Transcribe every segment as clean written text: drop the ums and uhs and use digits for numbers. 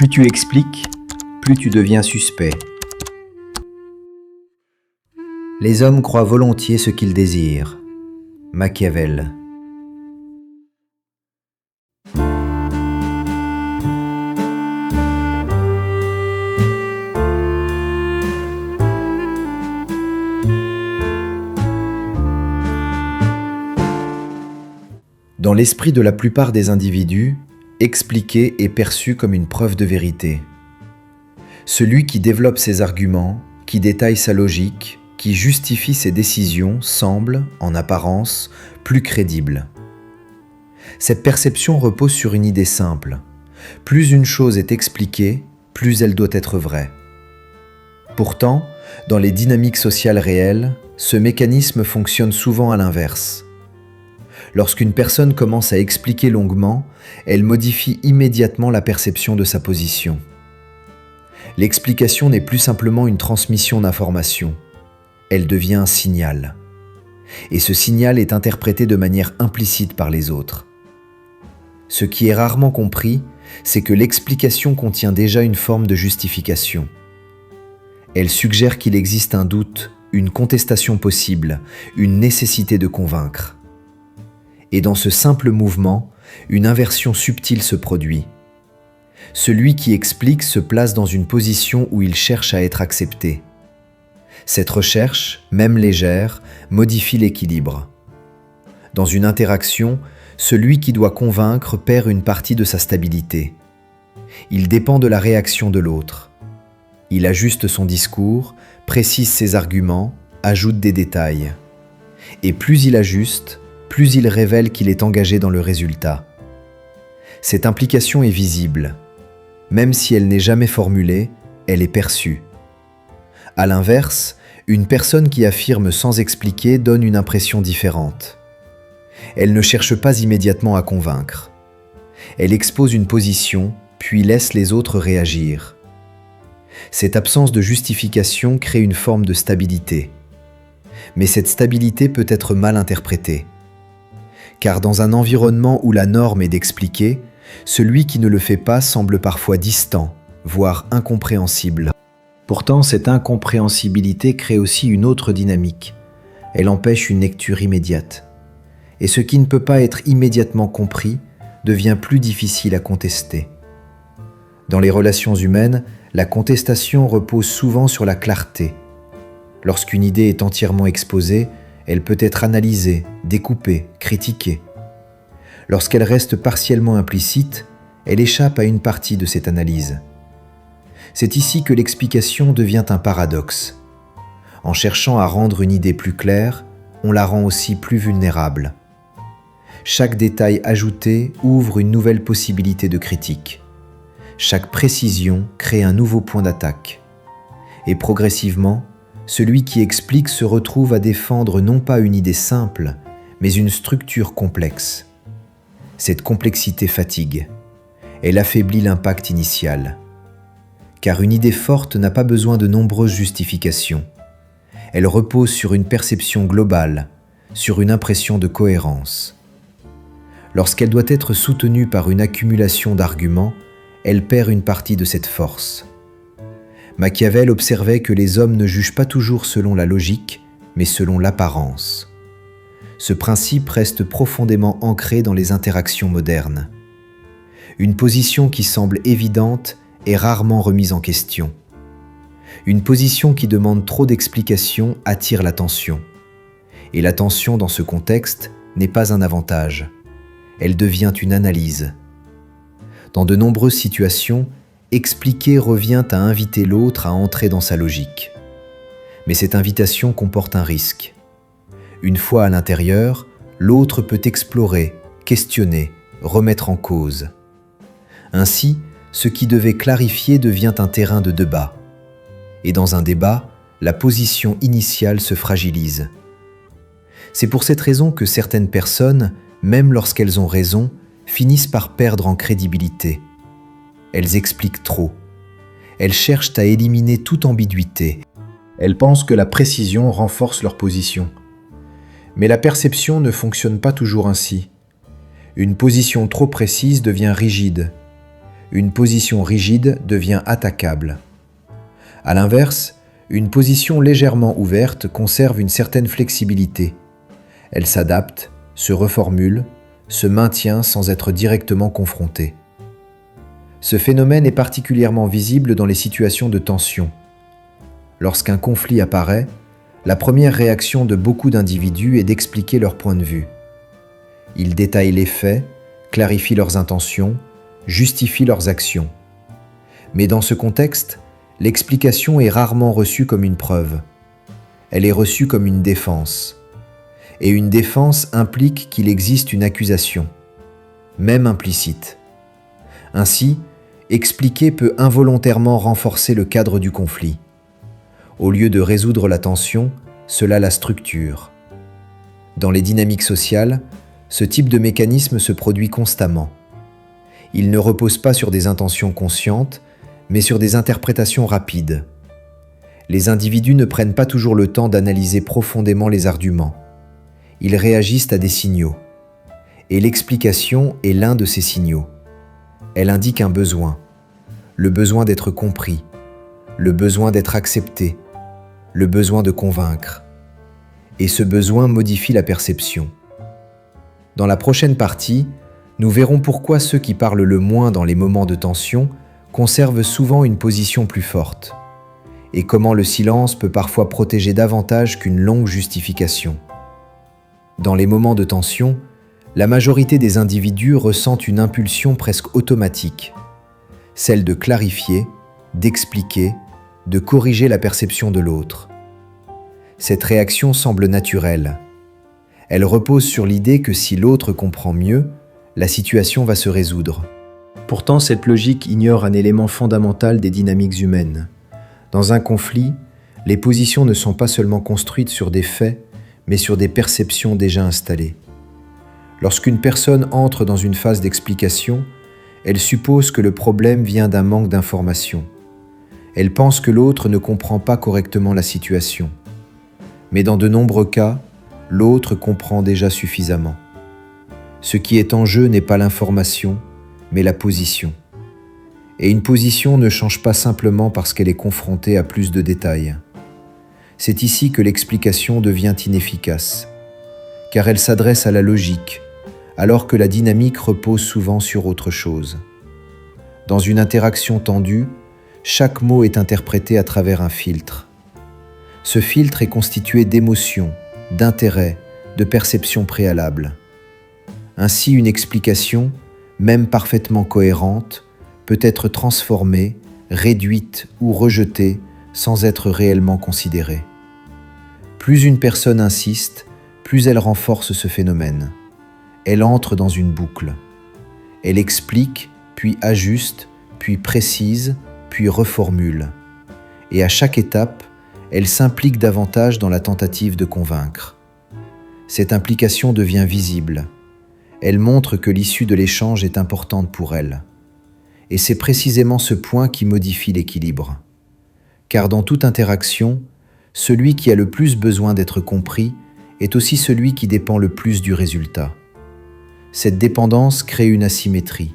Plus tu expliques, plus tu deviens suspect. Les hommes croient volontiers ce qu'ils désirent. Machiavel. Dans l'esprit de la plupart des individus, expliquer est perçu comme une preuve de vérité. Celui qui développe ses arguments, qui détaille sa logique, qui justifie ses décisions semble, en apparence, plus crédible. Cette perception repose sur une idée simple. Plus une chose est expliquée, plus elle doit être vraie. Pourtant, dans les dynamiques sociales réelles, ce mécanisme fonctionne souvent à l'inverse. Lorsqu'une personne commence à expliquer longuement, elle modifie immédiatement la perception de sa position. L'explication n'est plus simplement une transmission d'informations, elle devient un signal. Et ce signal est interprété de manière implicite par les autres. Ce qui est rarement compris, c'est que l'explication contient déjà une forme de justification. Elle suggère qu'il existe un doute, une contestation possible, une nécessité de convaincre. Et dans ce simple mouvement, une inversion subtile se produit. Celui qui explique se place dans une position où il cherche à être accepté. Cette recherche, même légère, modifie l'équilibre. Dans une interaction, celui qui doit convaincre perd une partie de sa stabilité. Il dépend de la réaction de l'autre. Il ajuste son discours, précise ses arguments, ajoute des détails. Et plus il ajuste, plus il révèle qu'il est engagé dans le résultat. Cette implication est visible. Même si elle n'est jamais formulée, elle est perçue. À l'inverse, une personne qui affirme sans expliquer donne une impression différente. Elle ne cherche pas immédiatement à convaincre. Elle expose une position, puis laisse les autres réagir. Cette absence de justification crée une forme de stabilité. Mais cette stabilité peut être mal interprétée. Car dans un environnement où la norme est d'expliquer, celui qui ne le fait pas semble parfois distant, voire incompréhensible. Pourtant, cette incompréhensibilité crée aussi une autre dynamique. Elle empêche une lecture immédiate. Et ce qui ne peut pas être immédiatement compris devient plus difficile à contester. Dans les relations humaines, la contestation repose souvent sur la clarté. Lorsqu'une idée est entièrement exposée, elle peut être analysée, découpée, critiquée. Lorsqu'elle reste partiellement implicite, elle échappe à une partie de cette analyse. C'est ici que l'explication devient un paradoxe. En cherchant à rendre une idée plus claire, on la rend aussi plus vulnérable. Chaque détail ajouté ouvre une nouvelle possibilité de critique. Chaque précision crée un nouveau point d'attaque. Et progressivement, celui qui explique se retrouve à défendre non pas une idée simple, mais une structure complexe. Cette complexité fatigue. Elle affaiblit l'impact initial. Car une idée forte n'a pas besoin de nombreuses justifications. Elle repose sur une perception globale, sur une impression de cohérence. Lorsqu'elle doit être soutenue par une accumulation d'arguments, elle perd une partie de cette force. Machiavel observait que les hommes ne jugent pas toujours selon la logique, mais selon l'apparence. Ce principe reste profondément ancré dans les interactions modernes. Une position qui semble évidente est rarement remise en question. Une position qui demande trop d'explications attire l'attention. Et l'attention dans ce contexte n'est pas un avantage. Elle devient une analyse. Dans de nombreuses situations, expliquer revient à inviter l'autre à entrer dans sa logique. Mais cette invitation comporte un risque. Une fois à l'intérieur, l'autre peut explorer, questionner, remettre en cause. Ainsi, ce qui devait clarifier devient un terrain de débat. Et dans un débat, la position initiale se fragilise. C'est pour cette raison que certaines personnes, même lorsqu'elles ont raison, finissent par perdre en crédibilité. Elles expliquent trop. Elles cherchent à éliminer toute ambiguïté. Elles pensent que la précision renforce leur position. Mais la perception ne fonctionne pas toujours ainsi. Une position trop précise devient rigide. Une position rigide devient attaquable. À l'inverse, une position légèrement ouverte conserve une certaine flexibilité. Elle s'adapte, se reformule, se maintient sans être directement confrontée. Ce phénomène est particulièrement visible dans les situations de tension. Lorsqu'un conflit apparaît, la première réaction de beaucoup d'individus est d'expliquer leur point de vue. Ils détaillent les faits, clarifient leurs intentions, justifient leurs actions. Mais dans ce contexte, l'explication est rarement reçue comme une preuve. Elle est reçue comme une défense. Et une défense implique qu'il existe une accusation, même implicite. Ainsi, expliquer peut involontairement renforcer le cadre du conflit. Au lieu de résoudre la tension, cela la structure. Dans les dynamiques sociales, ce type de mécanisme se produit constamment. Il ne repose pas sur des intentions conscientes, mais sur des interprétations rapides. Les individus ne prennent pas toujours le temps d'analyser profondément les arguments. Ils réagissent à des signaux. Et l'explication est l'un de ces signaux. Elle indique un besoin, le besoin d'être compris, le besoin d'être accepté, le besoin de convaincre. Et ce besoin modifie la perception. Dans la prochaine partie, nous verrons pourquoi ceux qui parlent le moins dans les moments de tension conservent souvent une position plus forte, et comment le silence peut parfois protéger davantage qu'une longue justification. Dans les moments de tension, la majorité des individus ressentent une impulsion presque automatique, celle de clarifier, d'expliquer, de corriger la perception de l'autre. Cette réaction semble naturelle. Elle repose sur l'idée que si l'autre comprend mieux, la situation va se résoudre. Pourtant, cette logique ignore un élément fondamental des dynamiques humaines. Dans un conflit, les positions ne sont pas seulement construites sur des faits, mais sur des perceptions déjà installées. Lorsqu'une personne entre dans une phase d'explication, elle suppose que le problème vient d'un manque d'information. Elle pense que l'autre ne comprend pas correctement la situation. Mais dans de nombreux cas, l'autre comprend déjà suffisamment. Ce qui est en jeu n'est pas l'information, mais la position. Et une position ne change pas simplement parce qu'elle est confrontée à plus de détails. C'est ici que l'explication devient inefficace, car elle s'adresse à la logique, alors que la dynamique repose souvent sur autre chose. Dans une interaction tendue, chaque mot est interprété à travers un filtre. Ce filtre est constitué d'émotions, d'intérêts, de perceptions préalables. Ainsi, une explication, même parfaitement cohérente, peut être transformée, réduite ou rejetée sans être réellement considérée. Plus une personne insiste, plus elle renforce ce phénomène. Elle entre dans une boucle. Elle explique, puis ajuste, puis précise, puis reformule. Et à chaque étape, elle s'implique davantage dans la tentative de convaincre. Cette implication devient visible. Elle montre que l'issue de l'échange est importante pour elle. Et c'est précisément ce point qui modifie l'équilibre. Car dans toute interaction, celui qui a le plus besoin d'être compris est aussi celui qui dépend le plus du résultat. Cette dépendance crée une asymétrie.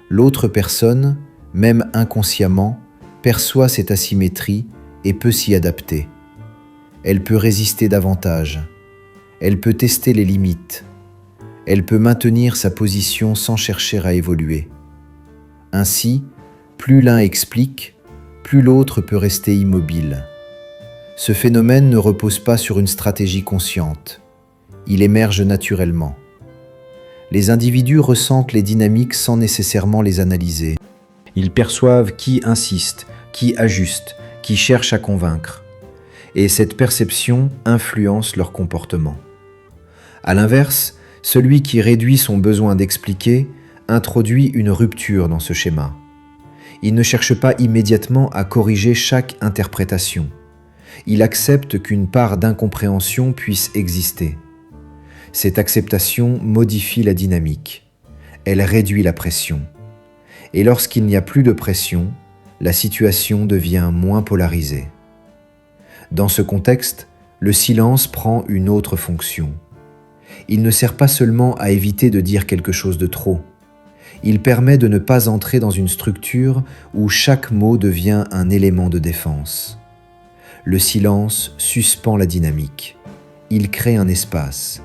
L'autre personne, même inconsciemment, perçoit cette asymétrie et peut s'y adapter. Elle peut résister davantage. Elle peut tester les limites. Elle peut maintenir sa position sans chercher à évoluer. Ainsi, plus l'un explique, plus l'autre peut rester immobile. Ce phénomène ne repose pas sur une stratégie consciente. Il émerge naturellement. Les individus ressentent les dynamiques sans nécessairement les analyser. Ils perçoivent qui insiste, qui ajuste, qui cherche à convaincre. Et cette perception influence leur comportement. À l'inverse, celui qui réduit son besoin d'expliquer introduit une rupture dans ce schéma. Il ne cherche pas immédiatement à corriger chaque interprétation. Il accepte qu'une part d'incompréhension puisse exister. Cette acceptation modifie la dynamique. Elle réduit la pression. Et lorsqu'il n'y a plus de pression, la situation devient moins polarisée. Dans ce contexte, le silence prend une autre fonction. Il ne sert pas seulement à éviter de dire quelque chose de trop. Il permet de ne pas entrer dans une structure où chaque mot devient un élément de défense. Le silence suspend la dynamique. Il crée un espace.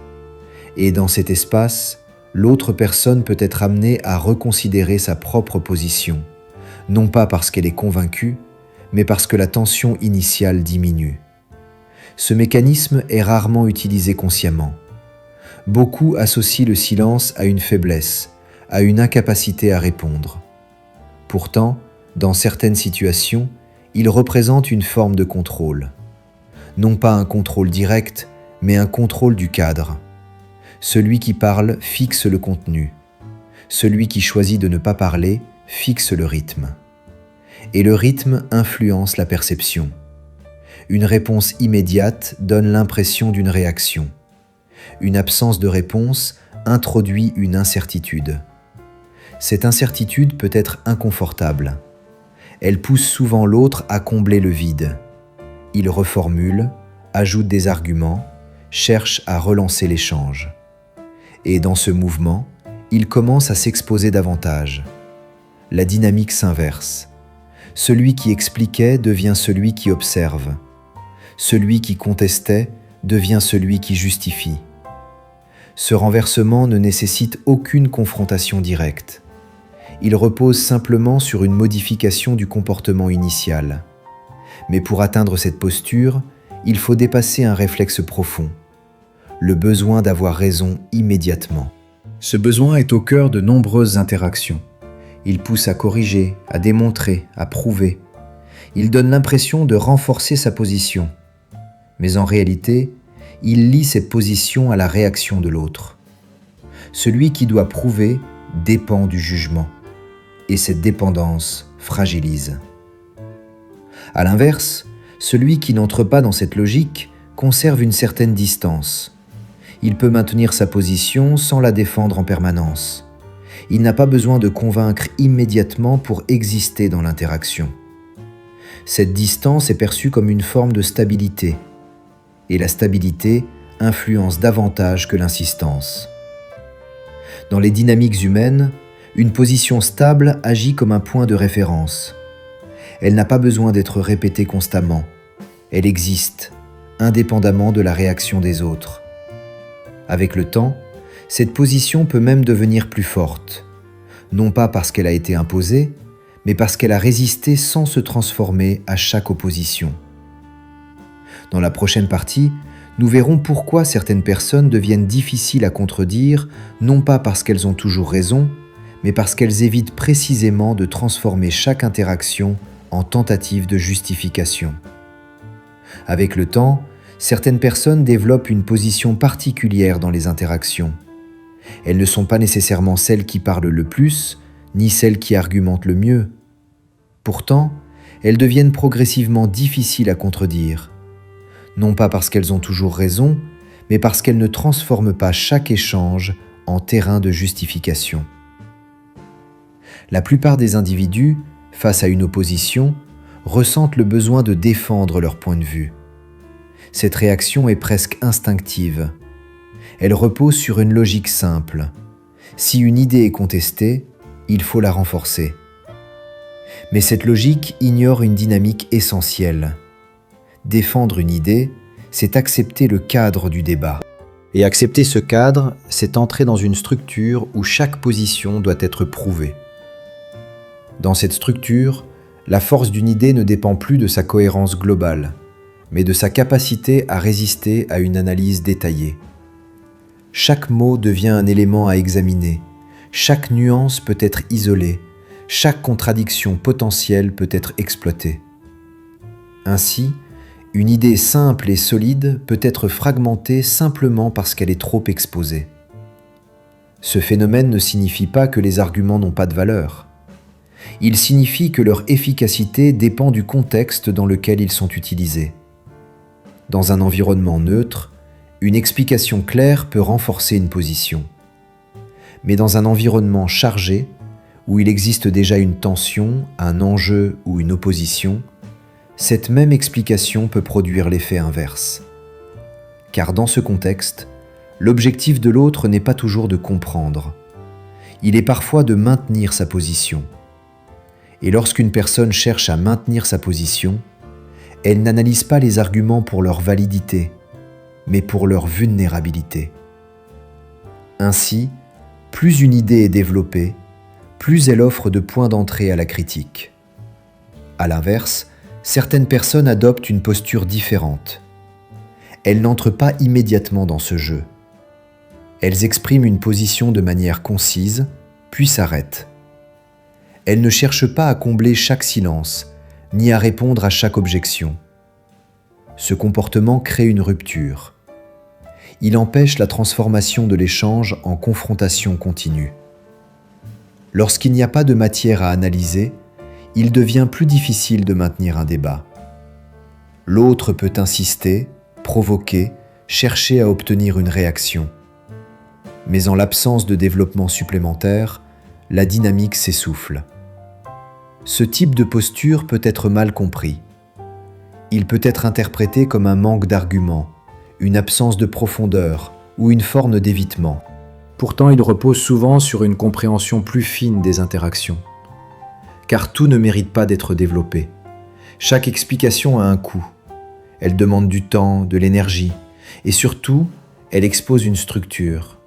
Et dans cet espace, l'autre personne peut être amenée à reconsidérer sa propre position, non pas parce qu'elle est convaincue, mais parce que la tension initiale diminue. Ce mécanisme est rarement utilisé consciemment. Beaucoup associent le silence à une faiblesse, à une incapacité à répondre. Pourtant, dans certaines situations, il représente une forme de contrôle. Non pas un contrôle direct, mais un contrôle du cadre. Celui qui parle fixe le contenu. Celui qui choisit de ne pas parler fixe le rythme. Et le rythme influence la perception. Une réponse immédiate donne l'impression d'une réaction. Une absence de réponse introduit une incertitude. Cette incertitude peut être inconfortable. Elle pousse souvent l'autre à combler le vide. Il reformule, ajoute des arguments, cherche à relancer l'échange. Et dans ce mouvement, il commence à s'exposer davantage. La dynamique s'inverse. Celui qui expliquait devient celui qui observe. Celui qui contestait devient celui qui justifie. Ce renversement ne nécessite aucune confrontation directe. Il repose simplement sur une modification du comportement initial. Mais pour atteindre cette posture, il faut dépasser un réflexe profond, le besoin d'avoir raison immédiatement. Ce besoin est au cœur de nombreuses interactions. Il pousse à corriger, à démontrer, à prouver. Il donne l'impression de renforcer sa position. Mais en réalité, il lie cette position à la réaction de l'autre. Celui qui doit prouver dépend du jugement, et cette dépendance fragilise. À l'inverse, celui qui n'entre pas dans cette logique conserve une certaine distance. Il peut maintenir sa position sans la défendre en permanence. Il n'a pas besoin de convaincre immédiatement pour exister dans l'interaction. Cette distance est perçue comme une forme de stabilité, et la stabilité influence davantage que l'insistance. Dans les dynamiques humaines, une position stable agit comme un point de référence. Elle n'a pas besoin d'être répétée constamment. Elle existe, indépendamment de la réaction des autres. Avec le temps, cette position peut même devenir plus forte, non pas parce qu'elle a été imposée, mais parce qu'elle a résisté sans se transformer à chaque opposition. Dans la prochaine partie, nous verrons pourquoi certaines personnes deviennent difficiles à contredire, non pas parce qu'elles ont toujours raison, mais parce qu'elles évitent précisément de transformer chaque interaction en tentative de justification. Avec le temps, certaines personnes développent une position particulière dans les interactions. Elles ne sont pas nécessairement celles qui parlent le plus, ni celles qui argumentent le mieux. Pourtant, elles deviennent progressivement difficiles à contredire. Non pas parce qu'elles ont toujours raison, mais parce qu'elles ne transforment pas chaque échange en terrain de justification. La plupart des individus, face à une opposition, ressentent le besoin de défendre leur point de vue. Cette réaction est presque instinctive. Elle repose sur une logique simple. Si une idée est contestée, il faut la renforcer. Mais cette logique ignore une dynamique essentielle. Défendre une idée, c'est accepter le cadre du débat. Et accepter ce cadre, c'est entrer dans une structure où chaque position doit être prouvée. Dans cette structure, la force d'une idée ne dépend plus de sa cohérence globale, mais de sa capacité à résister à une analyse détaillée. Chaque mot devient un élément à examiner, chaque nuance peut être isolée, chaque contradiction potentielle peut être exploitée. Ainsi, une idée simple et solide peut être fragmentée simplement parce qu'elle est trop exposée. Ce phénomène ne signifie pas que les arguments n'ont pas de valeur. Il signifie que leur efficacité dépend du contexte dans lequel ils sont utilisés. Dans un environnement neutre, une explication claire peut renforcer une position. Mais dans un environnement chargé, où il existe déjà une tension, un enjeu ou une opposition, cette même explication peut produire l'effet inverse. Car dans ce contexte, l'objectif de l'autre n'est pas toujours de comprendre. Il est parfois de maintenir sa position. Et lorsqu'une personne cherche à maintenir sa position, elle n'analyse pas les arguments pour leur validité, mais pour leur vulnérabilité. Ainsi, plus une idée est développée, plus elle offre de points d'entrée à la critique. À l'inverse, certaines personnes adoptent une posture différente. Elles n'entrent pas immédiatement dans ce jeu. Elles expriment une position de manière concise, puis s'arrêtent. Elles ne cherchent pas à combler chaque silence, ni à répondre à chaque objection. Ce comportement crée une rupture. Il empêche la transformation de l'échange en confrontation continue. Lorsqu'il n'y a pas de matière à analyser, il devient plus difficile de maintenir un débat. L'autre peut insister, provoquer, chercher à obtenir une réaction. Mais en l'absence de développement supplémentaire, la dynamique s'essouffle. Ce type de posture peut être mal compris. Il peut être interprété comme un manque d'arguments, une absence de profondeur ou une forme d'évitement. Pourtant, il repose souvent sur une compréhension plus fine des interactions. Car tout ne mérite pas d'être développé. Chaque explication a un coût. Elle demande du temps, de l'énergie, et surtout, elle expose une structure.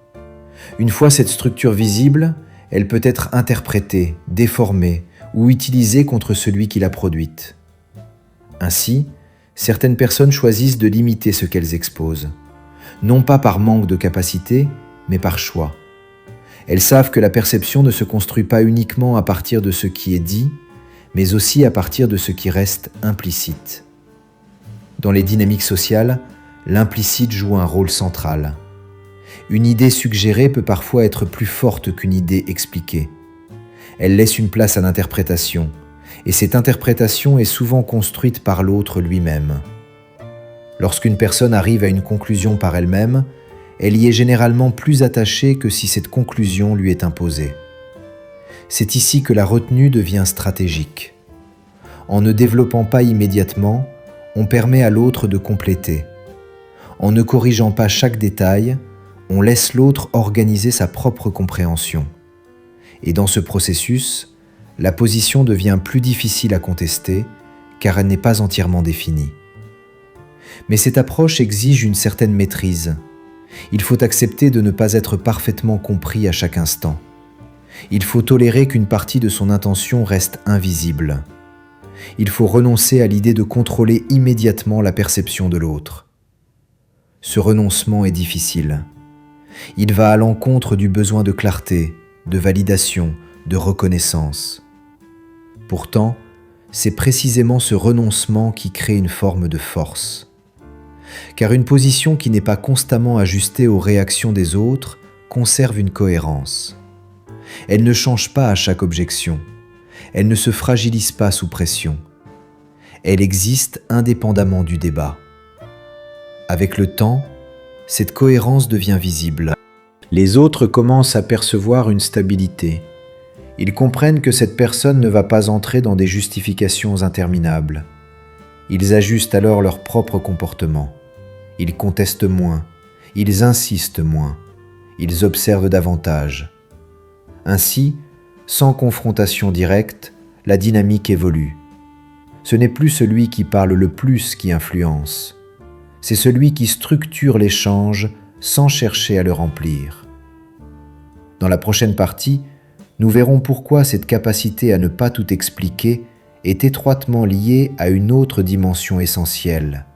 Une fois cette structure visible, elle peut être interprétée, déformée ou utilisée contre celui qui l'a produite. Ainsi, certaines personnes choisissent de limiter ce qu'elles exposent, non pas par manque de capacité, mais par choix. Elles savent que la perception ne se construit pas uniquement à partir de ce qui est dit, mais aussi à partir de ce qui reste implicite. Dans les dynamiques sociales, l'implicite joue un rôle central. Une idée suggérée peut parfois être plus forte qu'une idée expliquée. Elle laisse une place à l'interprétation, et cette interprétation est souvent construite par l'autre lui-même. Lorsqu'une personne arrive à une conclusion par elle-même, elle y est généralement plus attachée que si cette conclusion lui est imposée. C'est ici que la retenue devient stratégique. En ne développant pas immédiatement, on permet à l'autre de compléter. En ne corrigeant pas chaque détail, on laisse l'autre organiser sa propre compréhension. Et dans ce processus, la position devient plus difficile à contester car elle n'est pas entièrement définie. Mais cette approche exige une certaine maîtrise. Il faut accepter de ne pas être parfaitement compris à chaque instant. Il faut tolérer qu'une partie de son intention reste invisible. Il faut renoncer à l'idée de contrôler immédiatement la perception de l'autre. Ce renoncement est difficile. Il va à l'encontre du besoin de clarté, de validation, de reconnaissance. Pourtant, c'est précisément ce renoncement qui crée une forme de force. Car une position qui n'est pas constamment ajustée aux réactions des autres conserve une cohérence. Elle ne change pas à chaque objection. Elle ne se fragilise pas sous pression. Elle existe indépendamment du débat. Avec le temps, cette cohérence devient visible. Les autres commencent à percevoir une stabilité. Ils comprennent que cette personne ne va pas entrer dans des justifications interminables. Ils ajustent alors leur propre comportement. Ils contestent moins, ils insistent moins, ils observent davantage. Ainsi, sans confrontation directe, la dynamique évolue. Ce n'est plus celui qui parle le plus qui influence, c'est celui qui structure l'échange sans chercher à le remplir. Dans la prochaine partie, nous verrons pourquoi cette capacité à ne pas tout expliquer est étroitement liée à une autre dimension essentielle,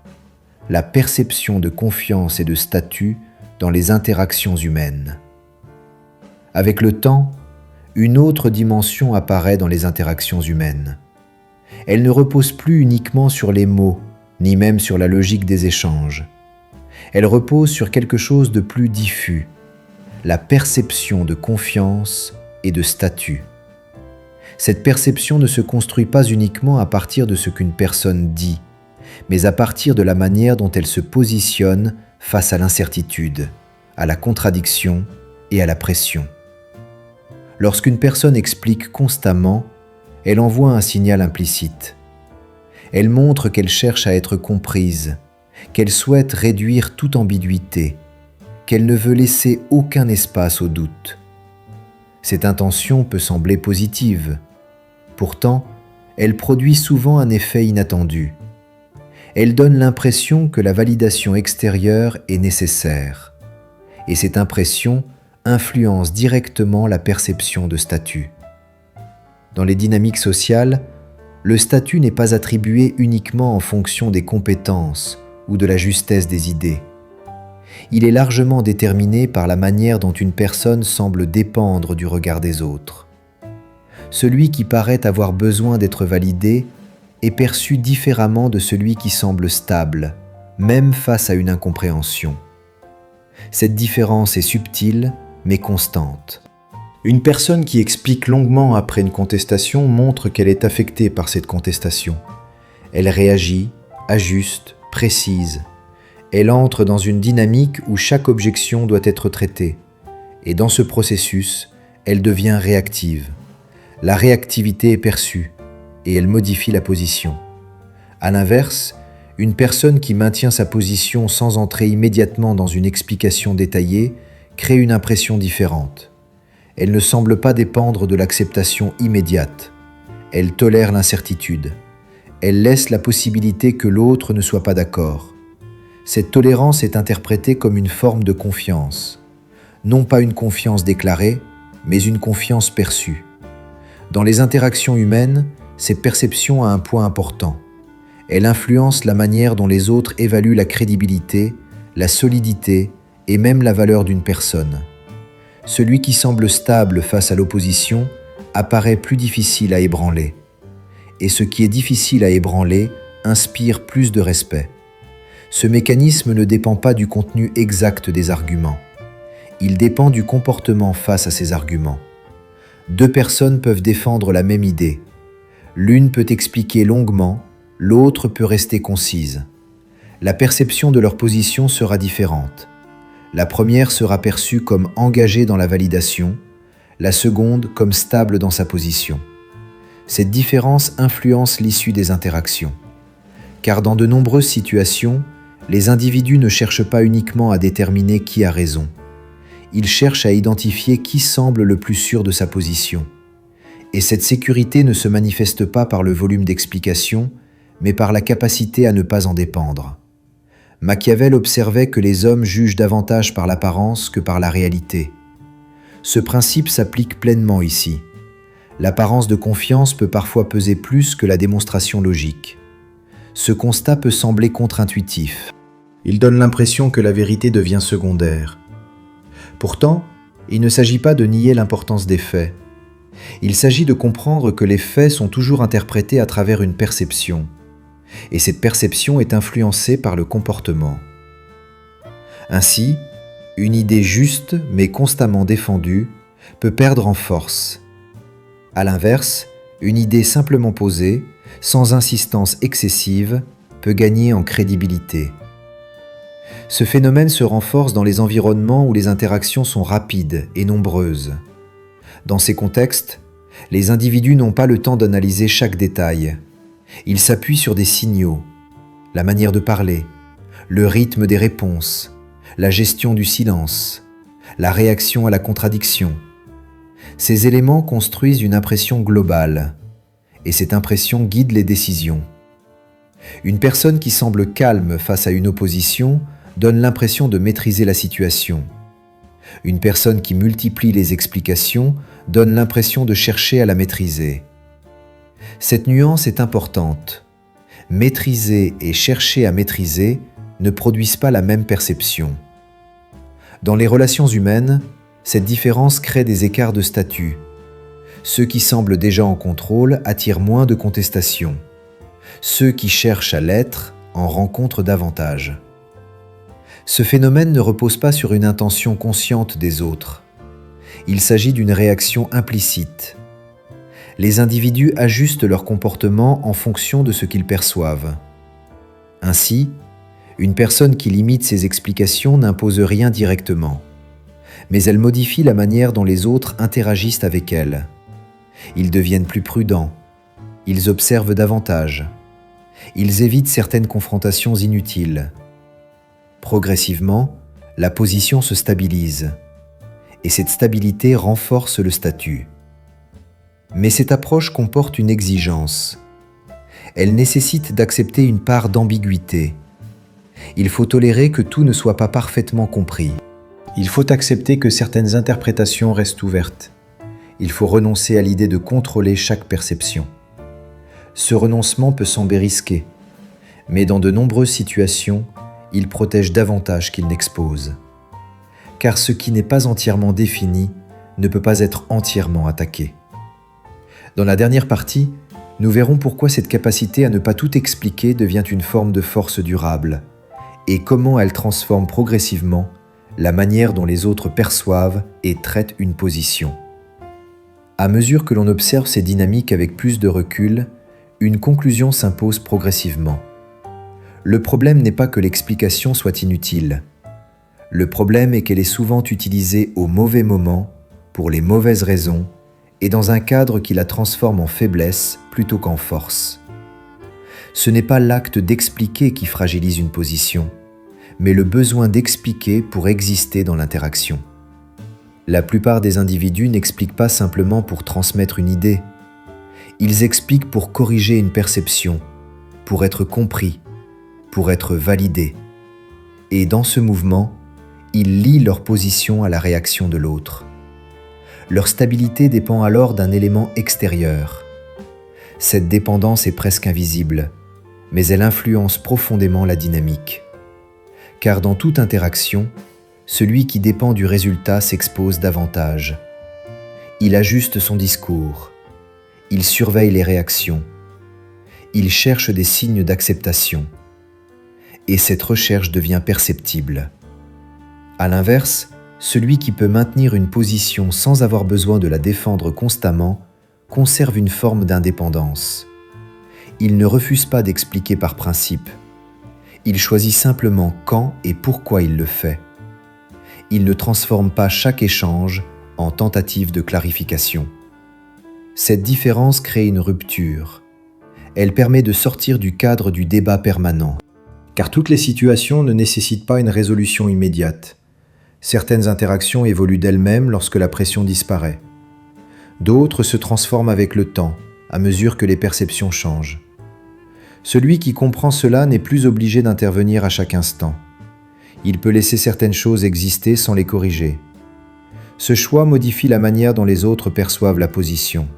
la perception de confiance et de statut dans les interactions humaines. Avec le temps, une autre dimension apparaît dans les interactions humaines. Elle ne repose plus uniquement sur les mots, ni même sur la logique des échanges. Elle repose sur quelque chose de plus diffus, la perception de confiance et de statut. Cette perception ne se construit pas uniquement à partir de ce qu'une personne dit, mais à partir de la manière dont elle se positionne face à l'incertitude, à la contradiction et à la pression. Lorsqu'une personne explique constamment, elle envoie un signal implicite. Elle montre qu'elle cherche à être comprise, qu'elle souhaite réduire toute ambiguïté, qu'elle ne veut laisser aucun espace au doute. Cette intention peut sembler positive. Pourtant, elle produit souvent un effet inattendu. Elle donne l'impression que la validation extérieure est nécessaire. Et cette impression influence directement la perception de statut. Dans les dynamiques sociales, le statut n'est pas attribué uniquement en fonction des compétences ou de la justesse des idées. Il est largement déterminé par la manière dont une personne semble dépendre du regard des autres. Celui qui paraît avoir besoin d'être validé est perçu différemment de celui qui semble stable, même face à une incompréhension. Cette différence est subtile, mais constante. Une personne qui explique longuement après une contestation montre qu'elle est affectée par cette contestation. Elle réagit, ajuste, précise. Elle entre dans une dynamique où chaque objection doit être traitée. Et dans ce processus, elle devient réactive. La réactivité est perçue et elle modifie la position. À l'inverse, une personne qui maintient sa position sans entrer immédiatement dans une explication détaillée crée une impression différente. Elle ne semble pas dépendre de l'acceptation immédiate. Elle tolère l'incertitude. Elle laisse la possibilité que l'autre ne soit pas d'accord. Cette tolérance est interprétée comme une forme de confiance. Non pas une confiance déclarée, mais une confiance perçue. Dans les interactions humaines, cette perception a un point important. Elle influence la manière dont les autres évaluent la crédibilité, la solidité et même la valeur d'une personne. Celui qui semble stable face à l'opposition apparaît plus difficile à ébranler. Et ce qui est difficile à ébranler inspire plus de respect. Ce mécanisme ne dépend pas du contenu exact des arguments. Il dépend du comportement face à ces arguments. Deux personnes peuvent défendre la même idée. L'une peut expliquer longuement, l'autre peut rester concise. La perception de leur position sera différente. La première sera perçue comme engagée dans la validation, la seconde comme stable dans sa position. Cette différence influence l'issue des interactions. Car dans de nombreuses situations, les individus ne cherchent pas uniquement à déterminer qui a raison. Ils cherchent à identifier qui semble le plus sûr de sa position. Et cette sécurité ne se manifeste pas par le volume d'explications, mais par la capacité à ne pas en dépendre. Machiavel observait que les hommes jugent davantage par l'apparence que par la réalité. Ce principe s'applique pleinement ici. L'apparence de confiance peut parfois peser plus que la démonstration logique. Ce constat peut sembler contre-intuitif. Il donne l'impression que la vérité devient secondaire. Pourtant, il ne s'agit pas de nier l'importance des faits. Il s'agit de comprendre que les faits sont toujours interprétés à travers une perception. Et cette perception est influencée par le comportement. Ainsi, une idée juste mais constamment défendue peut perdre en force. À l'inverse, une idée simplement posée, sans insistance excessive, peut gagner en crédibilité. Ce phénomène se renforce dans les environnements où les interactions sont rapides et nombreuses. Dans ces contextes, les individus n'ont pas le temps d'analyser chaque détail. Ils s'appuient sur des signaux, la manière de parler, le rythme des réponses, la gestion du silence, la réaction à la contradiction. Ces éléments construisent une impression globale, et cette impression guide les décisions. Une personne qui semble calme face à une opposition donne l'impression de maîtriser la situation. Une personne qui multiplie les explications donne l'impression de chercher à la maîtriser. Cette nuance est importante. Maîtriser et chercher à maîtriser ne produisent pas la même perception. Dans les relations humaines, cette différence crée des écarts de statut. Ceux qui semblent déjà en contrôle attirent moins de contestations. Ceux qui cherchent à l'être en rencontrent davantage. Ce phénomène ne repose pas sur une intention consciente des autres. Il s'agit d'une réaction implicite. Les individus ajustent leur comportement en fonction de ce qu'ils perçoivent. Ainsi, une personne qui limite ses explications n'impose rien directement, mais elle modifie la manière dont les autres interagissent avec elle. Ils deviennent plus prudents, ils observent davantage, ils évitent certaines confrontations inutiles. Progressivement, la position se stabilise, et cette stabilité renforce le statut. Mais cette approche comporte une exigence. Elle nécessite d'accepter une part d'ambiguïté. Il faut tolérer que tout ne soit pas parfaitement compris. Il faut accepter que certaines interprétations restent ouvertes. Il faut renoncer à l'idée de contrôler chaque perception. Ce renoncement peut sembler risqué, mais dans de nombreuses situations, il protège davantage qu'il n'expose. Car ce qui n'est pas entièrement défini ne peut pas être entièrement attaqué. Dans la dernière partie, nous verrons pourquoi cette capacité à ne pas tout expliquer devient une forme de force durable et comment elle transforme progressivement la manière dont les autres perçoivent et traitent une position. À mesure que l'on observe ces dynamiques avec plus de recul, une conclusion s'impose progressivement. Le problème n'est pas que l'explication soit inutile. Le problème est qu'elle est souvent utilisée au mauvais moment, pour les mauvaises raisons, et dans un cadre qui la transforme en faiblesse plutôt qu'en force. Ce n'est pas l'acte d'expliquer qui fragilise une position, mais le besoin d'expliquer pour exister dans l'interaction. La plupart des individus n'expliquent pas simplement pour transmettre une idée. Ils expliquent pour corriger une perception, pour être compris, pour être validés. Et dans ce mouvement, ils lient leur position à la réaction de l'autre. Leur stabilité dépend alors d'un élément extérieur. Cette dépendance est presque invisible, mais elle influence profondément la dynamique. Car dans toute interaction, celui qui dépend du résultat s'expose davantage. Il ajuste son discours. Il surveille les réactions. Il cherche des signes d'acceptation. Et cette recherche devient perceptible. À l'inverse, celui qui peut maintenir une position sans avoir besoin de la défendre constamment conserve une forme d'indépendance. Il ne refuse pas d'expliquer par principe. Il choisit simplement quand et pourquoi il le fait. Il ne transforme pas chaque échange en tentative de clarification. Cette différence crée une rupture. Elle permet de sortir du cadre du débat permanent. Car toutes les situations ne nécessitent pas une résolution immédiate. Certaines interactions évoluent d'elles-mêmes lorsque la pression disparaît. D'autres se transforment avec le temps, à mesure que les perceptions changent. Celui qui comprend cela n'est plus obligé d'intervenir à chaque instant. Il peut laisser certaines choses exister sans les corriger. Ce choix modifie la manière dont les autres perçoivent la position.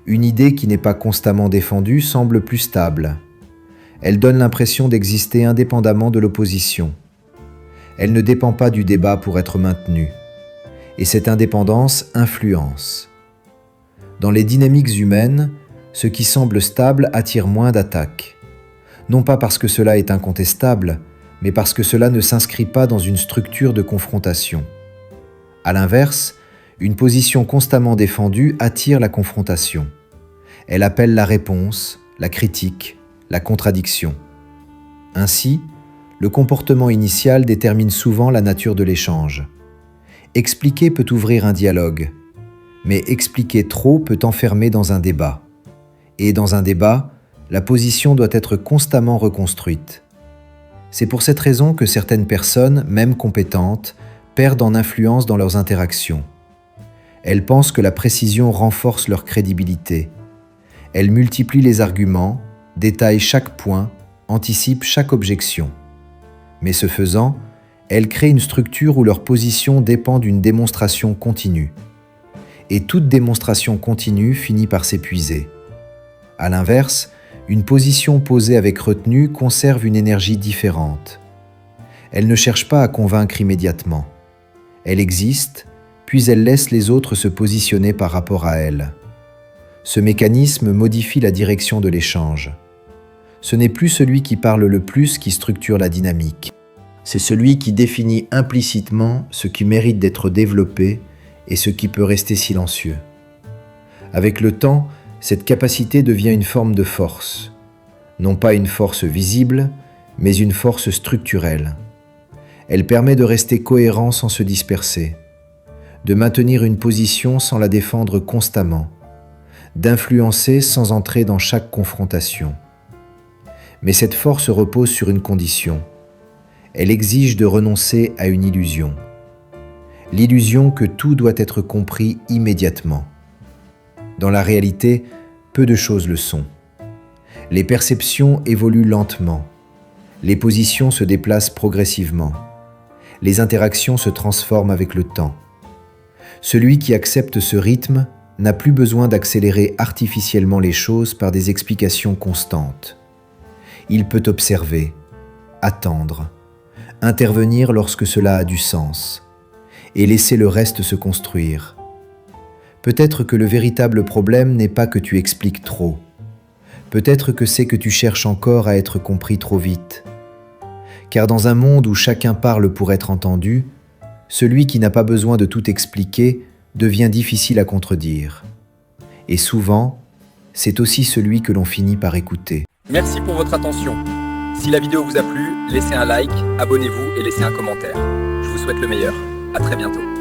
Une idée qui n'est pas constamment défendue semble plus stable. Elle donne l'impression d'exister indépendamment de l'opposition. Elle ne dépend pas du débat pour être maintenue. Et cette indépendance influence. Dans les dynamiques humaines, ce qui semble stable attire moins d'attaques. Non pas parce que cela est incontestable, mais parce que cela ne s'inscrit pas dans une structure de confrontation. À l'inverse, une position constamment défendue attire la confrontation. Elle appelle la réponse, la critique, la contradiction. Ainsi, le comportement initial détermine souvent la nature de l'échange. Expliquer peut ouvrir un dialogue, mais expliquer trop peut enfermer dans un débat. Et dans un débat, la position doit être constamment reconstruite. C'est pour cette raison que certaines personnes, même compétentes, perdent en influence dans leurs interactions. Elles pensent que la précision renforce leur crédibilité. Elles multiplient les arguments, détaillent chaque point, anticipent chaque objection. Mais ce faisant, elles créent une structure où leur position dépend d'une démonstration continue. Et toute démonstration continue finit par s'épuiser. À l'inverse, une position posée avec retenue conserve une énergie différente. Elle ne cherche pas à convaincre immédiatement. Elle existe, puis elle laisse les autres se positionner par rapport à elle. Ce mécanisme modifie la direction de l'échange. Ce n'est plus celui qui parle le plus qui structure la dynamique. C'est celui qui définit implicitement ce qui mérite d'être développé et ce qui peut rester silencieux. Avec le temps, cette capacité devient une forme de force. Non pas une force visible, mais une force structurelle. Elle permet de rester cohérent sans se disperser, de maintenir une position sans la défendre constamment, d'influencer sans entrer dans chaque confrontation. Mais cette force repose sur une condition. Elle exige de renoncer à une illusion. l'illusion que tout doit être compris immédiatement. Dans la réalité, peu de choses le sont. Les perceptions évoluent lentement, les positions se déplacent progressivement, les interactions se transforment avec le temps. Celui qui accepte ce rythme n'a plus besoin d'accélérer artificiellement les choses par des explications constantes. Il peut observer, attendre, intervenir lorsque cela a du sens, et laisser le reste se construire. Peut-être que le véritable problème n'est pas que tu expliques trop. Peut-être que c'est que tu cherches encore à être compris trop vite. Car dans un monde où chacun parle pour être entendu, celui qui n'a pas besoin de tout expliquer devient difficile à contredire. Et souvent, c'est aussi celui que l'on finit par écouter. Merci pour votre attention. Si la vidéo vous a plu, laissez un like, abonnez-vous et laissez un commentaire. Je vous souhaite le meilleur. À très bientôt.